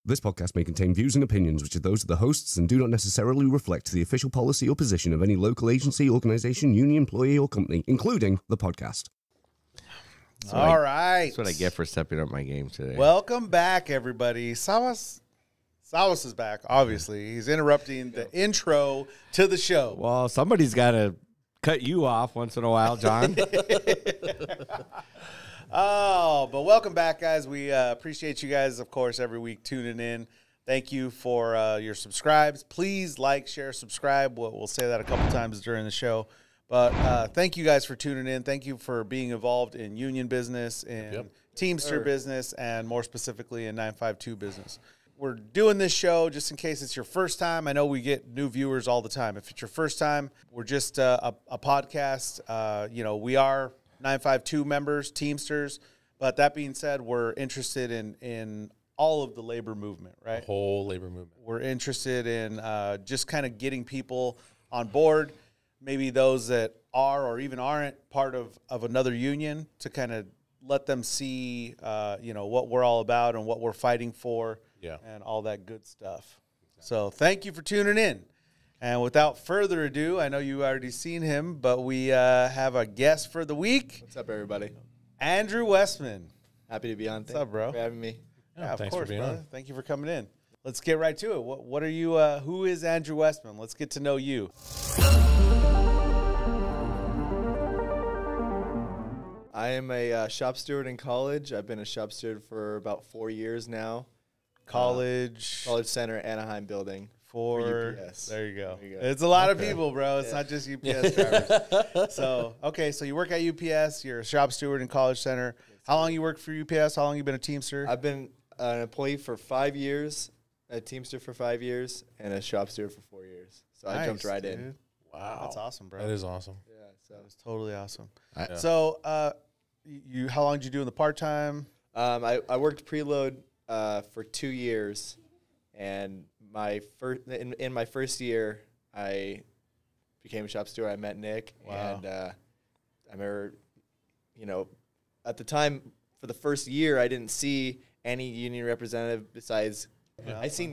This podcast may contain views and opinions which are those of the hosts and do not necessarily reflect the official policy or position of any local agency, organization, union, employee, or company, including the podcast. All right. That's what I get for stepping up my game today. Welcome back, everybody. Sawas is back, obviously. He's interrupting the intro to the show. Well, somebody's got to cut you off once in a while, John. Oh, but welcome back, guys. We appreciate you guys, of course, every week tuning in. Thank you for your subscribes. Please like, share, subscribe. We'll say that a couple times during the show. But thank you guys for tuning in. Thank you for being involved in union business, in Teamster business, and more specifically in 952 business. We're doing this show just in case it's your first time. I know we get new viewers all the time. If it's your first time, we're just a podcast. We are 952 members, Teamsters. But that being said, we're interested in all of the labor movement, right? The whole labor movement. We're interested in just kind of getting people on board, maybe those that are or even aren't part of another union, to kind of let them see, what we're all about and what we're fighting for, and all that good stuff. Exactly. So thank you for tuning in. And without further ado, I know you already seen him, but we have a guest for the week. What's up, everybody? Andrew Westman. Happy to be on. What's up, bro? Thanks for having me. Yeah, of thanks course, for being brother. on. Thank you for coming in. Let's get right to it. What are you? Who is Andrew Westman? Let's get to know you. I am a shop steward in college. I've been a shop steward for about 4 years now. College Center, Anaheim building. for UPS. There you go. There you go. It's a lot of people, bro. It's not just UPS drivers. So you work at UPS. You're a shop steward in College Center. How long you worked for UPS? How long you been a Teamster? I've been an employee for 5 years, a Teamster for 5 years, and a shop steward for 4 years. So I jumped right in. Wow, that's awesome, bro. That is awesome. Yeah, so That's totally awesome. Yeah. So, how long did you do in the part time? I worked preload for 2 years, and in my first year, I became a shop steward. I met Nick, and I remember, at the time for the first year, I didn't see any union representative besides I seen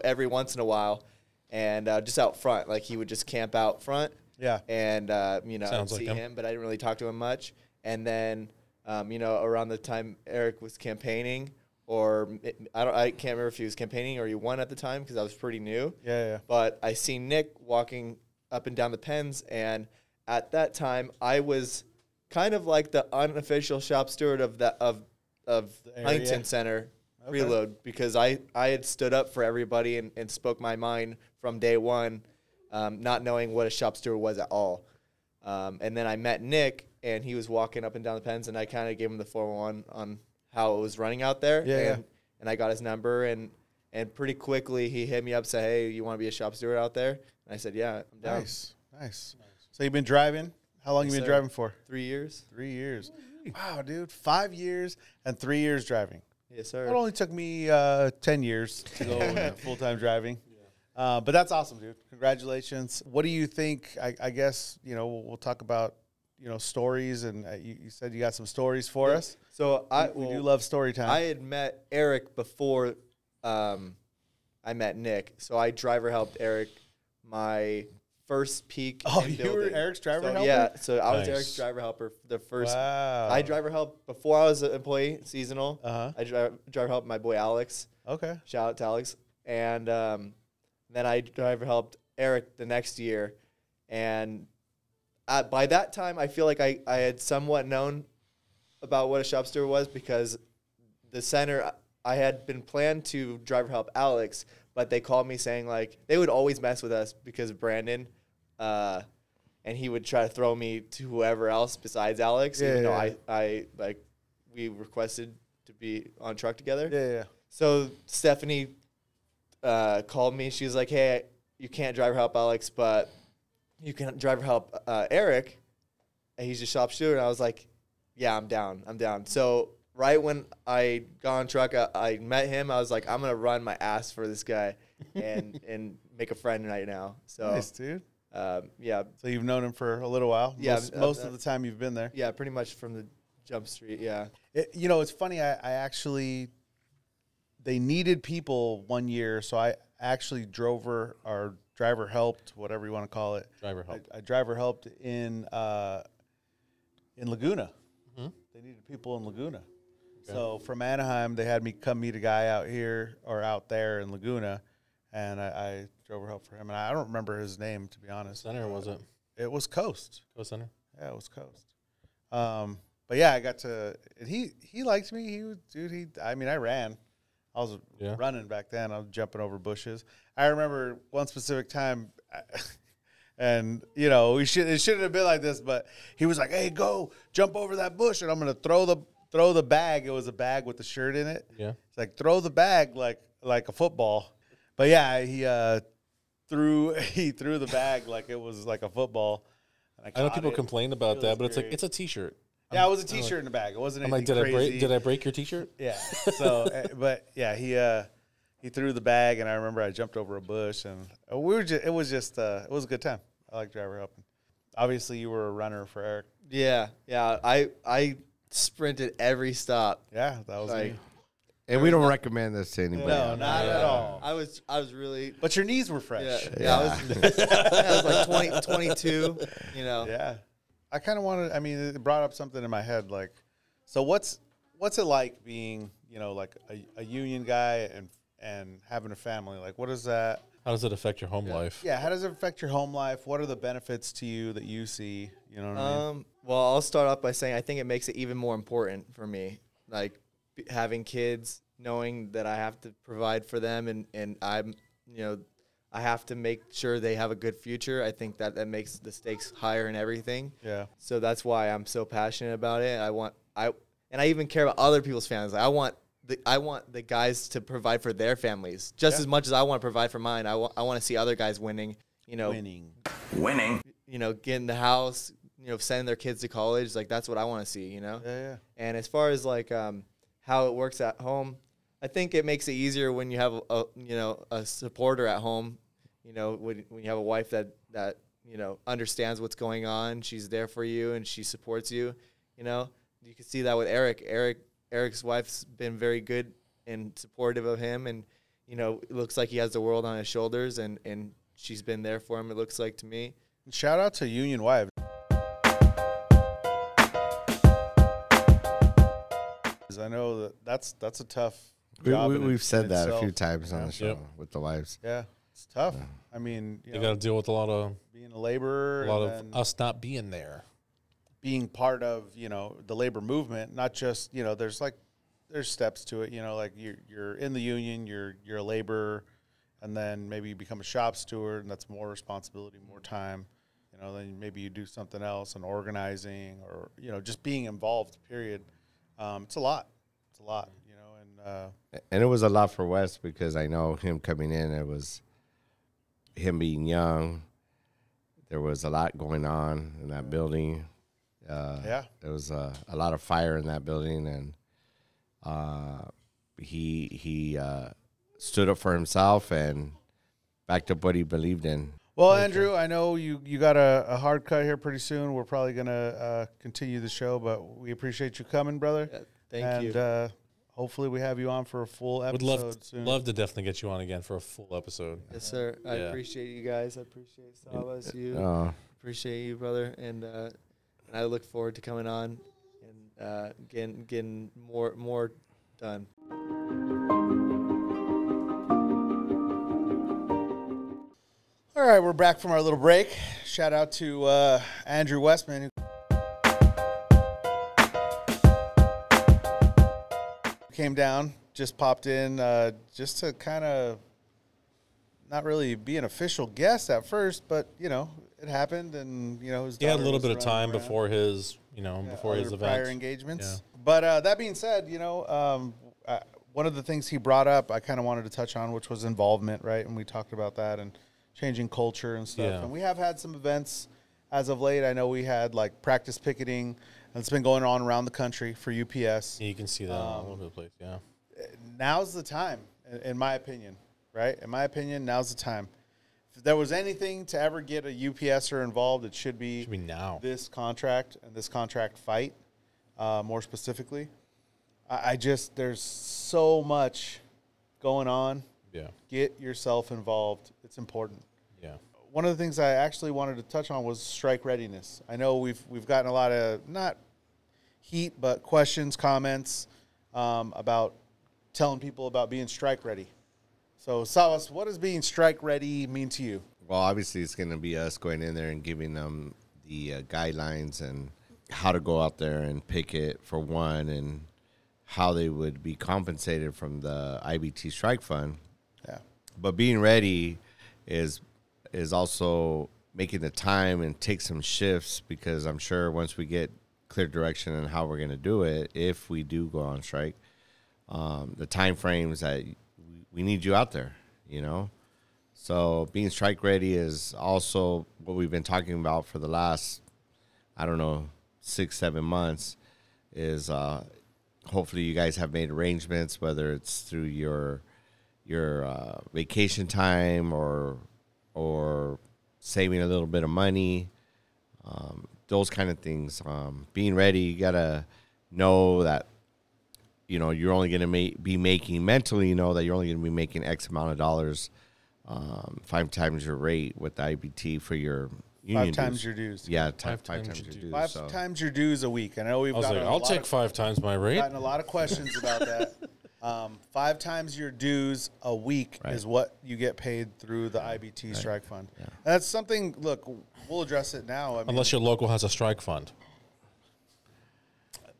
every once in a while, and just out front, like he would just camp out front. Yeah, and I'd see him, but I didn't really talk to him much. And then around the time Eric was campaigning, or I can't remember if he was campaigning or he won at the time because I was pretty new. Yeah. But I seen Nick walking up and down the pens, and at that time I was kind of like the unofficial shop steward of Huntington Center preload, because I had stood up for everybody and spoke my mind from day one, not knowing what a shop steward was at all. And then I met Nick, and he was walking up and down the pens, and I kind of gave him the 411 on how it was running out there. And I got his number, and pretty quickly he hit me up, said, "Hey, you want to be a shop steward out there?" And I said, "Yeah, I'm down." Nice. So you've been driving? How long you been driving for? 3 years. 3 years. Wow, dude. 5 years and 3 years driving. Yes, sir. It only took me 10 years to go full-time driving. But that's awesome, dude. Congratulations. What do you think? I guess, we'll talk about, stories, and you said you got some stories for us. So we do love story time. I had met Eric before I met Nick. So I driver helped Eric my first peak. Oh, you were Eric's driver helper? Yeah, so I was Eric's driver helper for the first. Wow. I driver helped before I was an employee, seasonal. I driver helped my boy Alex. Okay. Shout out to Alex. And then I driver helped Eric the next year. And by that time, I feel like I had somewhat known about what a shop steward was, because the center, I had been planned to driver help Alex, but they called me saying, like, they would always mess with us because of Brandon, and he would try to throw me to whoever else besides Alex, even though we requested to be on truck together. So Stephanie called me. She was like, "Hey, you can't driver help Alex, but you can driver help Eric, and he's a shop steward." And I was like, "Yeah, I'm down." So right when I got on truck, I met him. I was like, "I'm gonna run my ass for this guy and make a friend right now." So nice, dude. Yeah. So you've known him for a little while. Yeah, most of the time you've been there. Yeah, pretty much from the jump street. Yeah. It's funny. I actually they needed people one year, so I actually driver helped, whatever you want to call it. Driver helped. I driver helped in Laguna. Mm-hmm. They needed people in Laguna. Okay. So from Anaheim, they had me come meet a guy out here or out there in Laguna, and I drove help for him. And I don't remember his name, to be honest. Center, was it? It was Coast. Coast Center? Yeah, it was Coast. But yeah, I got to. He liked me. I mean, I ran. I was running back then. I was jumping over bushes. I remember one specific time, and it shouldn't have been like this, but he was like, "Hey, go jump over that bush," and I'm gonna throw the bag. It was a bag with the shirt in it. Yeah, it's like throw the bag like a football. But yeah, he threw the bag like it was like a football. I know people complain about that, but it's like it's a T-shirt. Yeah, it was a T-shirt in the bag. It wasn't anything crazy. Did I break your T-shirt? Yeah. So, but yeah, he threw the bag, and I remember I jumped over a bush, and it was a good time. I like driver helping. Obviously, you were a runner for Eric. Yeah. I sprinted every stop. Yeah, that was me. And we don't recommend this to anybody. No, not at all. I was really. But your knees were fresh. Yeah. I was like 22. Yeah. I kind of wanted. I mean, it brought up something in my head. Like, so what's it like being, like a union guy and having a family? Like, what is that? How does it affect your home life? Yeah, how does it affect your home life? What are the benefits to you that you see? You know what I mean? Well, I'll start off by saying I think it makes it even more important for me, like having kids, knowing that I have to provide for them, and I'm, I have to make sure they have a good future. I think that makes the stakes higher and everything. Yeah. So that's why I'm so passionate about it. And I even care about other people's families. I want the guys to provide for their families just as much as I want to provide for mine. I want to see other guys winning. Winning. Getting the house. Sending their kids to college. Like that's what I want to see. Yeah. And as far as like how it works at home, I think it makes it easier when you have a supporter at home. When you have a wife that understands what's going on, she's there for you and she supports you. You can see that with Eric. Eric's wife's been very good and supportive of him, and it looks like he has the world on his shoulders, and she's been there for him. It looks like to me. Shout out to union wives. I know that's a tough. We've said that a few times on the show with the wives. Yeah, it's tough. Yeah. I mean, you got to deal with a lot of being a laborer, a lot of us not being there, being part of the labor movement. Not just there's steps to it. Like you're in the union, you're a laborer, and then maybe you become a shop steward, and that's more responsibility, more time. Then maybe you do something else, and organizing, or just being involved. Period. It's a lot. It's a lot. And it was a lot for Wes because I know him coming in. It was him being young. There was a lot going on in that building. There was a lot of fire in that building, and he stood up for himself and backed up what he believed in. Well, Andrew, I know you got a hard cut here pretty soon. We're probably going to continue the show, but we appreciate you coming, brother. Yeah, thank you. And hopefully we have you on for a full episode soon. Would love to definitely get you on again for a full episode. Yes, sir. I appreciate you guys. I appreciate Sabas, you. Appreciate you, brother. And I look forward to coming on and getting more done. All right, we're back from our little break. Shout out to Andrew Westman, who came down, just popped in, just to kind of not really be an official guest at first, but it happened, and his he had a little was bit of time around before his before his event. Prior engagements. Yeah. But that being said, one of the things he brought up, I kind of wanted to touch on, which was involvement, right? And we talked about that and changing culture and stuff. Yeah. And we have had some events as of late. I know we had like practice picketing, and it's been going on around the country for UPS. Yeah, you can see that all over the place. Yeah. Now's the time, in my opinion, right? In my opinion, now's the time. If there was anything to ever get a UPSer involved, it should be now. This contract and this contract fight, more specifically. There's so much going on, Yeah. get yourself involved. It's important. Yeah. One of the things I actually wanted to touch on was strike readiness. I know we've gotten a lot of not heat, but questions, comments about telling people about being strike ready. So, Sawas, what does being strike ready mean to you? Well, obviously, it's going to be us going in there and giving them the guidelines and how to go out there and picket for one, and how they would be compensated from the IBT strike fund. Yeah. But being ready is also making the time and take some shifts, because I'm sure once we get clear direction on how we're going to do it, if we do go on strike, the time frames that we need you out there, you know. So being strike ready is also what we've been talking about for the last, 6-7 months, is hopefully you guys have made arrangements, whether it's through your vacation time or saving a little bit of money, those kind of things. Being ready, you got to know that, you're only going to be making, mentally, that you're only going to be making X amount of dollars, 5 times your rate with the IBT for your union 5 times dues. your dues. Yeah, 5 times your dues. 5 times your dues a week. I know we've I was gotten like, a I'll lot take of, 5 times my rate. gotten a lot of questions about that. 5 times your dues a week Right. is what you get paid through the IBT strike fund. Yeah. That's something. Look, we'll address it now. I mean, Unless your local has a strike fund.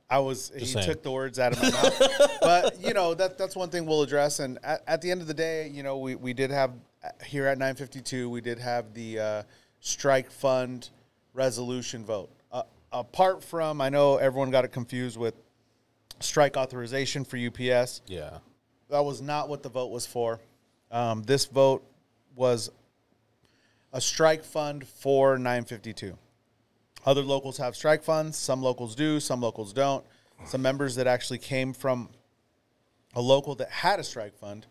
he saying. took the words out of my mouth. But that's one thing we'll address. And at the end of the day, we did have here at 952, we did have the strike fund resolution vote. Apart from, I know everyone got it confused with strike authorization for UPS. Yeah. That was not what the vote was for. This vote was a strike fund for 952. Other locals have strike funds. Some locals do. Some locals don't. Some members that actually came from a local that had a strike fund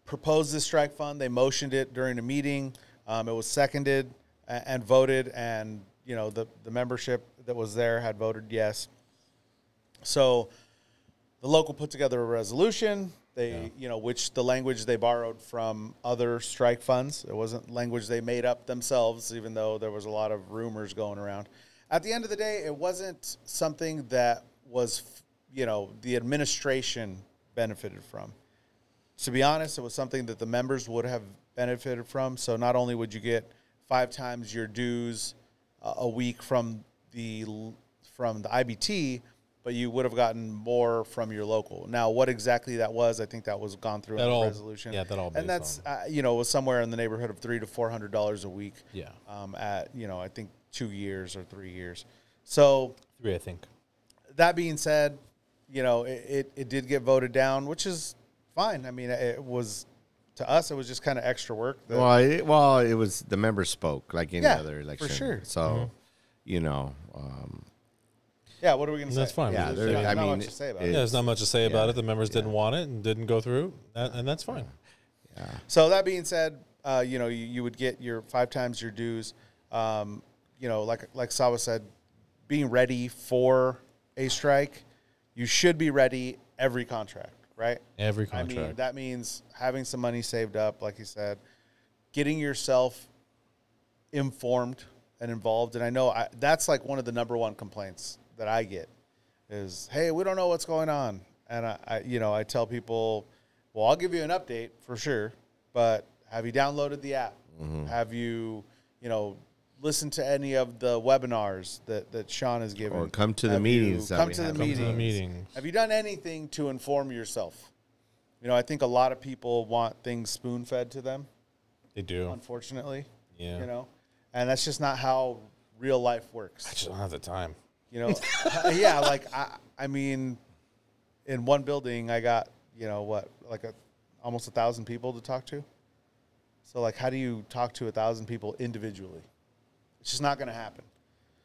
proposed this strike fund. They motioned it during a meeting. It was seconded and voted, and the membership that was there had voted yes. So the local put together a resolution. Which the language they borrowed from other strike funds. It wasn't language they made up themselves, even though there was a lot of rumors going around. At the end of the day, it wasn't something that was, the administration benefited from. To be honest, it was something that the members would have benefited from. So not only would you get 5 times your dues a week from the IBT, but you would have gotten more from your local. Now, what exactly that was, I think that was gone through in the resolution. Yeah, that all. And that's it was somewhere in the neighborhood of $300 to $400 a week. Yeah. At I think 2 years or 3 years. So 3, I think. That being said, it did get voted down, which is fine. I mean, it was, to us, it was just kind of extra work. It was, the members spoke like any other election. For sure. So, yeah, what are we going to say? That's fine. Yeah, Not much to say about it. There's not much to say about it. The members didn't want it and didn't go through, and that's fine. Yeah. So that being said, you would get your 5 times your dues. Like Sawa said, being ready for a strike, you should be ready every contract, right? Every contract. I mean, that means having some money saved up, like you said, getting yourself informed and involved. And I know that's like one of the number one complaints that I get is, hey, we don't know what's going on. And I tell people, well, I'll give you an update for sure, but have you downloaded the app? Mm-hmm. Have you, listened to any of the webinars that Sean has given? Or come to the meetings. Come to the meetings. Have you done anything to inform yourself? I think a lot of people want things spoon-fed to them. They do. Unfortunately. Yeah. And that's just not how real life works. I just don't have the time. Yeah, like, I mean, in one building, I got, almost 1,000 people to talk to. So, like, how do you talk to 1,000 people individually? It's just not going to happen.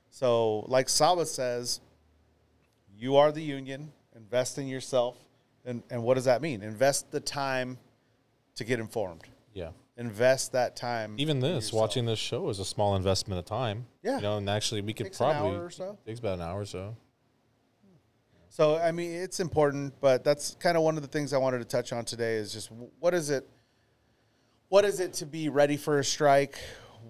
So, like Sawa says, you are the union, invest in yourself. And what does that mean? Invest the time to get informed. Yeah. Invest that time. Even this, watching this show is a small investment of time. Yeah. And actually we could Takes probably. an hour or so. Takes about an hour or so. So, I mean, it's important, but that's kind of one of the things I wanted to touch on today is just what is it to be ready for a strike?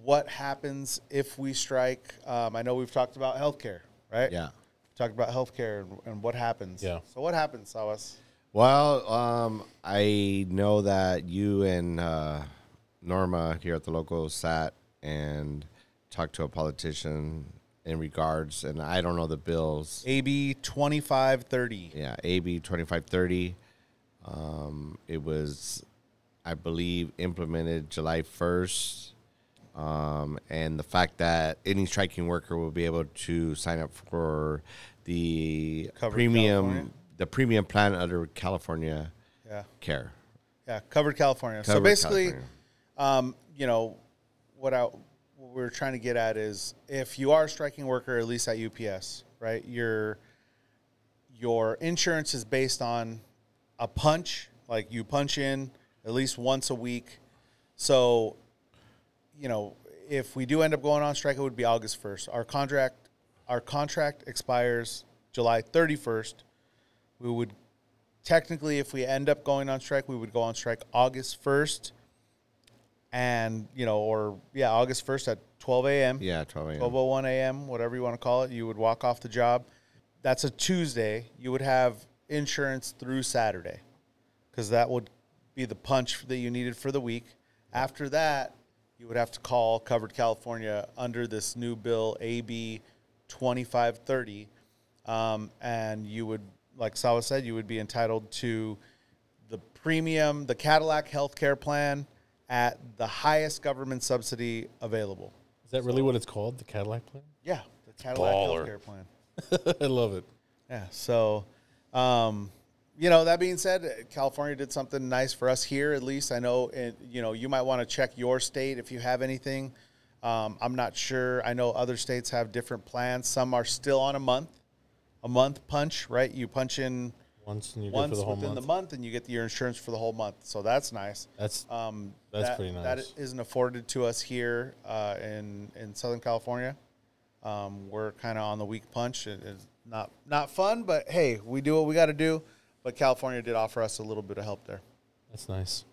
What happens if we strike? I know we've talked about healthcare, right? Yeah. We talked about healthcare and what happens. Yeah. So what happens, Sawas? Well, I know that you and Norma here at the local sat and talked to a politician in regards, and I don't know the bills. AB 2530. Yeah, AB 2530. It was, I believe, implemented July 1st. And the fact that any striking worker will be able to sign up for the Covered California? premium plan under California Yeah. Care. Yeah, covered California. So Covered basically, California. you know, what we're trying to get at is if you are a striking worker, at least at UPS, right, your insurance is based on a punch, like you punch in at least once a week. So, you know, if we do end up going on strike, it would be August 1st. Our contract expires July 31st. We would technically, if we end up going on strike, we would go on strike August 1st. And, you know, August 1st at 12 a.m. Yeah, 12 a.m. 12:01 a.m., whatever you want to call it. You would walk off the job. That's a Tuesday. You would have insurance through Saturday because that would be the punch that you needed for the week. After that, you would have to call Covered California under this new bill, AB 2530, and you would, like Sawa said, you would be entitled to the Cadillac healthcare plan at the highest government subsidy available. Is that really what it's called? The Cadillac plan? Yeah, the Cadillac Baller. healthcare plan. I love it. Yeah, so, you know, that being said, California did something nice for us here, at least. I know, you know, you might want to check your state if you have anything. I'm not sure. I know other states have different plans. Some are still on a month punch, right? You punch in Once and you get for the whole within month. the month, and you get your insurance for the whole month. So that's nice. That's pretty nice. That isn't afforded to us here in Southern California. We're kind of on the week punch. It's not fun, but hey, we do what we got to do. But California did offer us a little bit of help there. That's nice.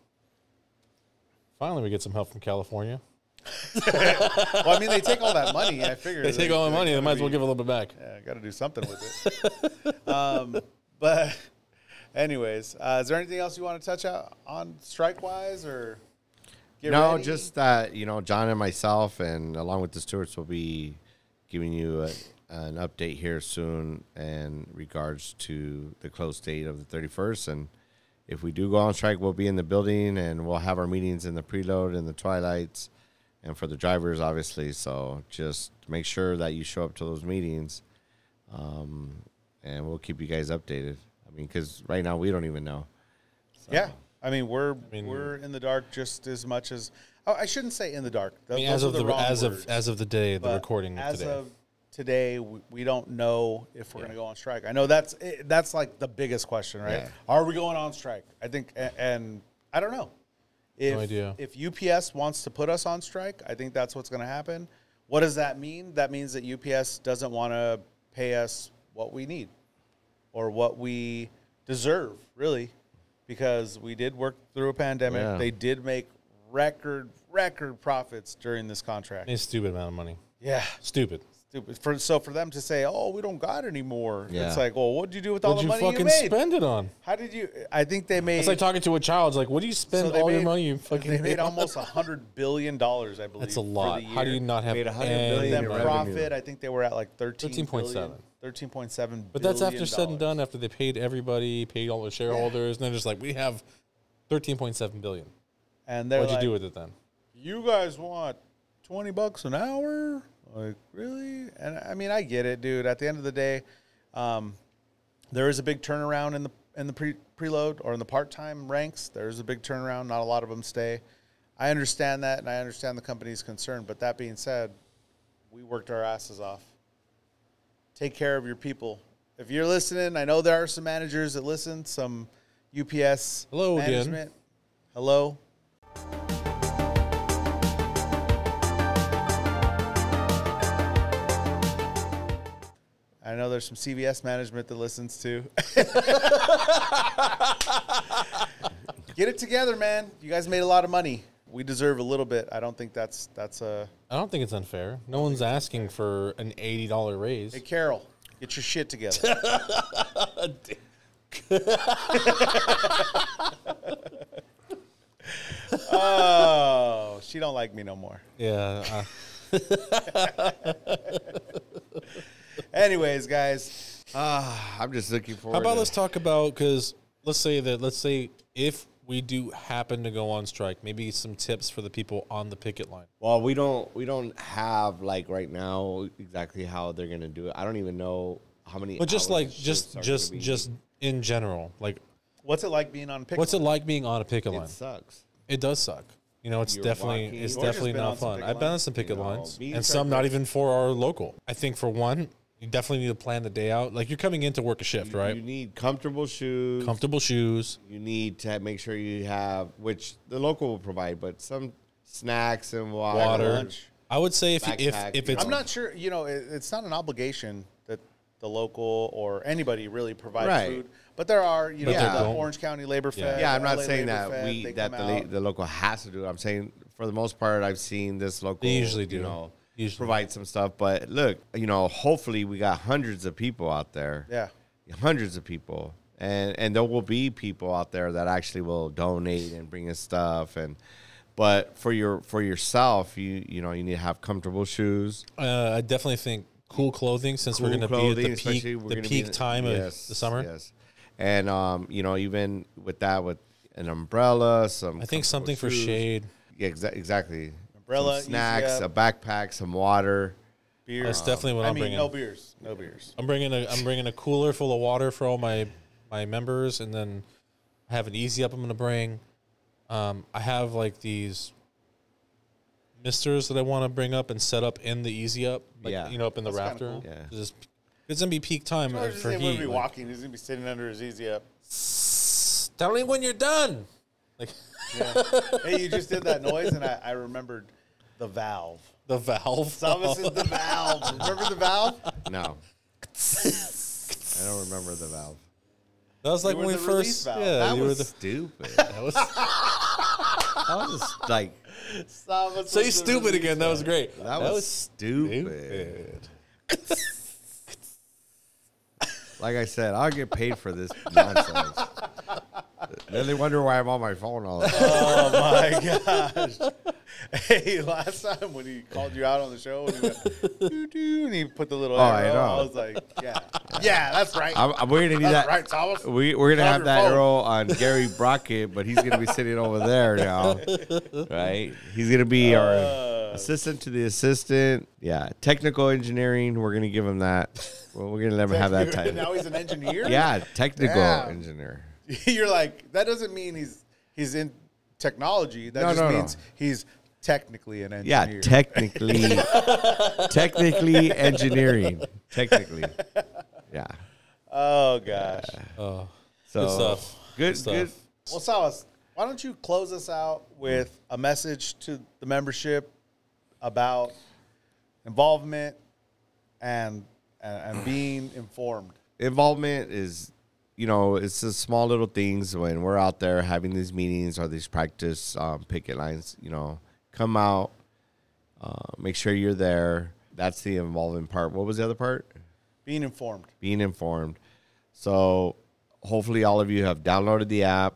Finally, we get some help from California. Well, I mean, they take all that money. I figure They take all the money. They might as well give a little bit back. Yeah, got to do something with it. But anyways, is there anything else you want to touch on strike-wise or get No, ready? just that, you know, John and myself, and along with the stewards, will be giving you an update here soon in regards to the close date of the 31st. And if we do go on strike, we'll be in the building, and we'll have our meetings in the preload and the twilights, and for the drivers, obviously. So just make sure that you show up to those meetings, and we'll keep you guys updated. I mean, because right now we don't even know. So. Yeah. I mean, we're in the dark just as much as I shouldn't say in the dark. I mean, Those are the wrong words. as of the day, the But recording as today. of today, we don't know if we're going to go on strike. I know that's like the biggest question, right? Yeah. Are we going on strike? I think, and I don't know. No idea. If UPS wants to put us on strike, I think that's what's going to happen. What does that mean? That means that UPS doesn't want to pay us what we need or what we deserve, really, because we did work through a pandemic. Yeah. They did make record profits during this contract. It's a stupid amount of money. Yeah. Stupid. So for them to say, "Oh, we don't got any more," Yeah. it's like, "Well, what did you do with all What'd the you money fucking you made? spend it on? How did you?" I think they made. It's like talking to a child. It's like, what do you spend they all your made- money you fucking They made almost $100 billion, I believe. That's a for lot. the How do year. you not have Made $100 any billion Them in revenue? profit? I think they were at like 13.7. 13.7. But that's after said and done, after they paid everybody, paid all the shareholders, and they're just like, we have $13.7 billion. And they're What'd you like, do with it then? "You guys want $20 an hour? Like, really?" And I mean, I get it, dude. At the end of the day, there is a big turnaround in the preload or in the part-time ranks. There's a big turnaround. Not a lot of them stay. I understand that, and I understand the company's concern. But that being said, we worked our asses off. Take care of your people. If you're listening, I know there are some managers that listen, some UPS Hello again. management. Hello. I know there's some CVS management that listens to. Get it together, man. You guys made a lot of money. We deserve a little bit. I don't think that's a. I don't think it's unfair. No one's asking for an $80 raise. Hey, Carol, get your shit together. Oh, she don't like me no more. Yeah. Anyways, guys, I'm just looking forward. How about to, let's talk about, because let's say if we do happen to go on strike, maybe some tips for the people on the picket line. Well, we don't have like right now exactly how they're gonna do it. I don't even know how many. But just hours like the shifts are gonna be. just in general, like what's it like being on a picket? what's it like being on a picket line? It sucks. It does suck. You know, it's You're definitely walking. it's George has definitely been not on some fun. picket I've been on lines. some picket You know, lines, being and so some not good. even for our local. I think for one, you definitely need to plan the day out. Like you're coming in to work a shift, right? You need comfortable shoes. Comfortable shoes. You need to make sure you have, which the local will provide, but some snacks and Water. Lunch. I would say if Backpack, if you it's I'm not sure. You know, it's not an obligation that the local or anybody really provides Right. food, but there are, you know, But they the don't. Orange County Labor Fed. Yeah, I'm not LA saying Labor that Fed, they come out. the local has to do it. I'm saying for the most part, I've seen this local. They usually do. You know, Usually. provide some stuff. But look, you know, hopefully we got hundreds of people out there. Yeah. Hundreds of people, and there will be people out there that actually will donate and bring us stuff. But for yourself, you know, you need to have comfortable shoes. I definitely think cool clothing, since we're Cool going to be clothing, at especially the we're peak gonna be in- time of yes, the summer. Yes, and you know, even with that, with an umbrella, some I think something for comfortable shoes. shade. Yeah, exactly. Umbrella, Some snacks, easy a up. backpack, some water. Beer. That's definitely what I'm bringing. No beers. No beers. I'm bringing a cooler full of water for all my members, and then I have an easy up I'm going to bring. I have like these misters that I want to bring up and set up in the easy up, like, Yeah. you know, up in the That's kinda rafter. cool. Yeah. It's going to be peak time George for isn't heat. going to be like, walking. He's going to be sitting under his easy up. tell me when you're done. Like Yeah. Hey, you just did that noise, and I remembered the valve. the valve. Thomas is the valve. Remember the valve? No, I don't remember the valve. That was like You when were we the release first. valve. Yeah, That you were was the. stupid. That was, That was like Thomas say was the stupid release again. That was great. that was stupid. Like I said, I'll get paid for this nonsense. Then they wonder why I'm on my phone all the time. Oh my gosh! Hey, last time when he called you out on the show, and he went doo-doo, and he put the little I arrow, know. I was like, yeah, that's right. We're gonna need That's that. right, Thomas. We're gonna Have have your that phone. arrow on Gary Brockett, but he's gonna be sitting over there now, right? He's gonna be our assistant to the assistant. Yeah, technical engineering. We're gonna give him that. Well, we're gonna let him have that title. Now he's an engineer. Yeah, technical Damn. engineer. You're like, that doesn't mean he's in technology. That No, just no, no. means he's technically an Yeah, engineer. technically engineering. Technically, yeah. Oh gosh. Oh, So good stuff. Good stuff. good. Well, Salas, why don't you close us out with a message to the membership about involvement and being informed? Involvement is, you know, it's the small little things when we're out there having these meetings or these practice picket lines. You know, come out, make sure you're there. That's the involvement part. What was the other part? Being informed. Being informed. So hopefully all of you have downloaded the app.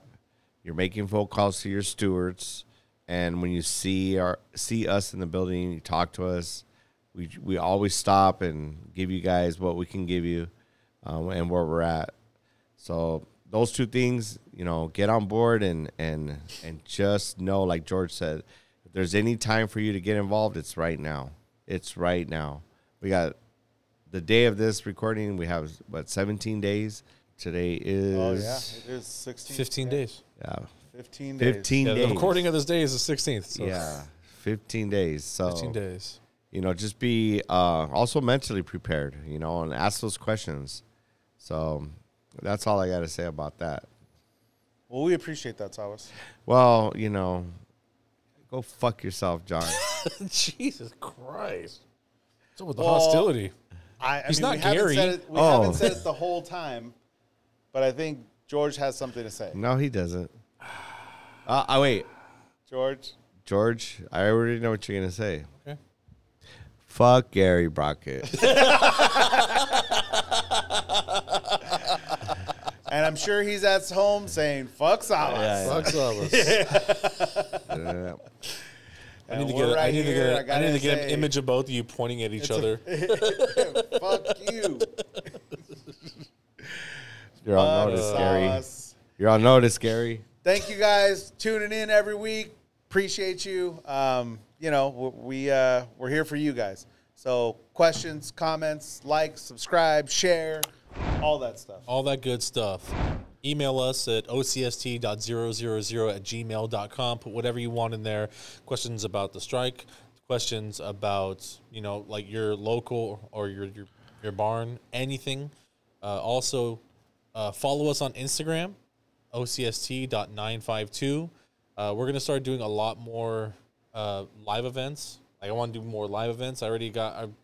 You're making phone calls to your stewards, and when you see us in the building, you talk to us. We always stop and give you guys what we can give you, and where we're at. So those two things, you know, get on board and just know, like George said, if there's any time for you to get involved, it's right now. It's right now. We got the day of this recording. We have 17 days. Today is Oh yeah, it is 16. 15 days. yeah, 15 days. 15 Yeah, days. the recording of this day is the 16th. So Yeah, 15 days. So 15 days. you know, just be also mentally prepared, you know, and ask those questions. So that's all I got to say about that. Well, we appreciate that, Salas. Well, you know, go fuck yourself, John. Jesus Christ. What's up with the Well, hostility? He's mean, not we haven't Gary. said it- We haven't said it the whole time, but I think George has something to say. No, he doesn't. Wait. George, I already know what you're going to say. Okay. Fuck Gary Brockett. And I'm sure he's at home saying, fuck Salas. Fuck Salas. Yeah. I need to get an image of both of you pointing at each other. Fuck you. You're on notice, Gary. You're on notice, Gary. Thank you guys tuning in every week. Appreciate you. You know, we're here for you guys. So questions, comments, like, subscribe, share, all that stuff. All that good stuff. Email us at ocst.000@gmail.com. Put whatever you want in there. Questions about the strike, questions about, you know, like your local or your barn, anything. Also, follow us on Instagram, ocst.952. We're going to start doing a lot more live events. Like, I want to do more live events. I'm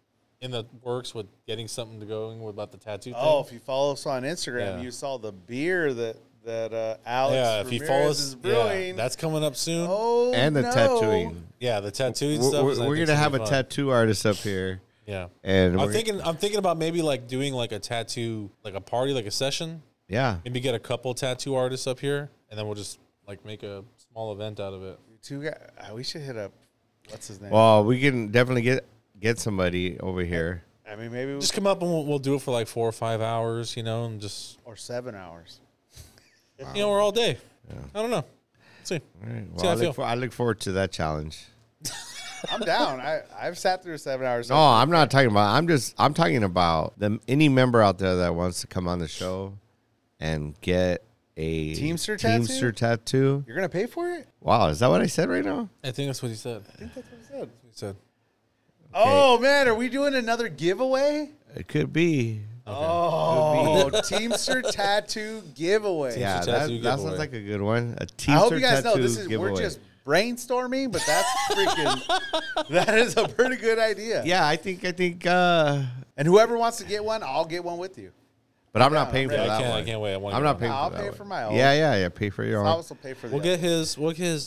in the works with getting something to going with about the tattoo thing. Oh, if you follow us on Instagram, you saw the beer that Alex Ramirez is brewing. that's coming up soon. Oh, And the tattooing. Yeah, the tattooing stuff. We're going to have a tattoo artist up here. Yeah. And I'm thinking about maybe like doing like a tattoo, like a party, like a session. Yeah. Maybe get a couple tattoo artists up here, and then we'll just like make a small event out of it. You two guys, we should hit up, what's his name? Well, we can definitely get somebody over here. I mean, maybe Just come up and we'll do it for like 4 or 5 hours, you know, and just or 7 hours. you know, we're all day. Yeah. I don't know. Let's see. All right. See how I feel. I look forward to that challenge. I'm down. I've sat through 7 hours. No, I'm not talking about. I'm talking about any member out there that wants to come on the show and get a Teamster tattoo. You're gonna pay for it? Wow, is that what I said right now? I think that's what he said. I think that's what he said. He said. Oh man, are we doing another giveaway? It could be. Okay. Oh, Teamster tattoo giveaway. Yeah, that giveaway. sounds like a good one. A Teamster I hope you guys know tattoo this is giveaway. we're just brainstorming, but that's freaking that is a pretty good idea. Yeah, I think. And whoever wants to get one, I'll get one with you. But I'm not paying for I that one. I can't wait. I'm not paying I'll for that pay one. for my own. Yeah. Pay for your I'll own. also pay for the We'll other. get his.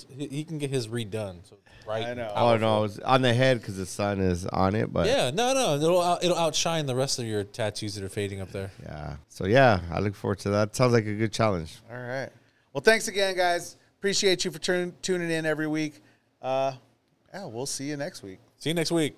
He can get his redone. So right. I know. Oh no, it's on the head because the sun is on it. But Yeah. No. It'll outshine the rest of your tattoos that are fading up there. yeah. So yeah, I look forward to that. Sounds like a good challenge. All right. Well, thanks again, guys. Appreciate you for tuning in every week. Yeah, we'll see you next week. See you next week.